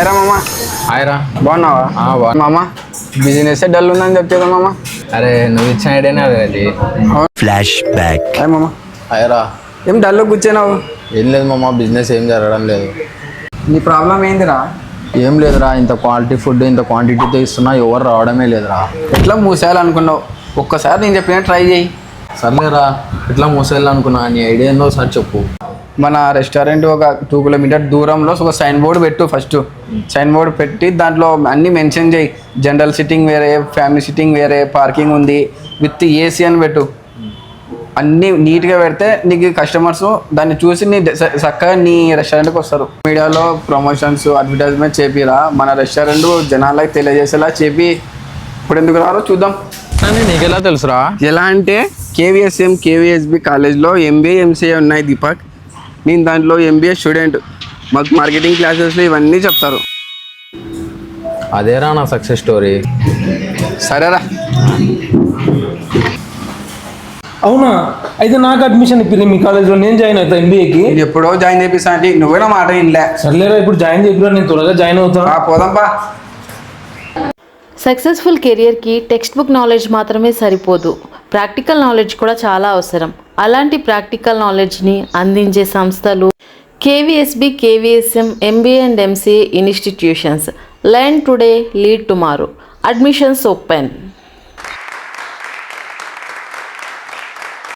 ఏరా మామ ఆయరా బాగున్నావా? మామ బిజినెస్ డల్ ఉందని చెప్తే మామ. అరే నువ్వు ఇచ్చిన ఐడియానే అది. Flash back. మామ ఆయరా ఏం డల్లో కూర్చున్నావు? ఏం లేదు మామ, బిజినెస్ ఏం జరగడం లేదు. నీ ప్రాబ్లం ఏందిరా? ఏం లేదురా, ఇంత క్వాలిటీ ఫుడ్ ఇంత క్వాంటిటీతో ఇస్తున్నా ఎవరు రావడమే లేదురా. ఎట్లా మూసేయాలనుకున్నావు? ఒక్కసారి నేను చెప్పిన ట్రై చేయి. సర్లేరా, ఎట్లా మూసేయాలనుకున్నా, నీ ఐడియా ఏందో సార్ చెప్పు. మన రెస్టారెంట్ ఒక 2 కిలోమీటర్ దూరంలో ఒక సైన్ బోర్డు పెట్టు. ఫస్ట్ సైన్ బోర్డు పెట్టి దాంట్లో అన్నీ మెన్షన్ చేయి. జనరల్ సిట్టింగ్ వేరే, ఫ్యామిలీ సిట్టింగ్ వేరే, పార్కింగ్ ఉంది, విత్ ఏసీ అని పెట్టు. అన్నీ నీట్గా పెడితే నీకు కస్టమర్స్ దాన్ని చూసి చక్కగా నీ రెస్టారెంట్కి వస్తారు. మీడియాలో ప్రమోషన్స్ అడ్వర్టైజ్మెంట్ చేపిరా, మన రెస్టారెంట్ జనాలకు తెలియజేసేలా చేపి. ఇప్పుడు ఎందుకు రారో చూద్దాం. నీకు ఎలా తెలుసురా? ఎలా అంటే కేవీఎస్ఎం కేవీఎస్బి కాలేజ్లో ఎంబీఏ ఎంసీఏ ఉన్నాయి దీపక్. నేను దాంట్లో ఎంబీఏ స్టూడెంట్. మాకు మార్కెటింగ్ క్లాసెస్లో ఇవన్నీ చెప్తారు. అదేరా నా సక్సెస్ స్టోరీ. సరేరా. అవునా? అయితే నాకు అడ్మిషన్ ఇప్పింది మీ కాలేజ్లో, నేను జాయిన్ అవుతా ఎంబీఏకి. నేను ఎప్పుడో జాయిన్ చేపిస్తా అంటే నువ్వేనా మాట ఇంలే. సర్లేరా, ఇప్పుడు జాయిన్ చేపిరా, నేను త్వరగా జాయిన్ అవుతాను. పోదాంపా. సక్సెస్ఫుల్ కెరియర్కి టెక్స్ట్ బుక్ నాలెడ్జ్ మాత్రమే సరిపోదు, ప్రాక్టికల్ నాలెడ్జ్ కూడా చాలా అవసరం. అలాంటి ప్రాక్టికల్ నాలెడ్జ్ని అందించే సంస్థలు KVSB, KVSM, MBA and MCA institutions. Learn today, lead tomorrow. Admissions open.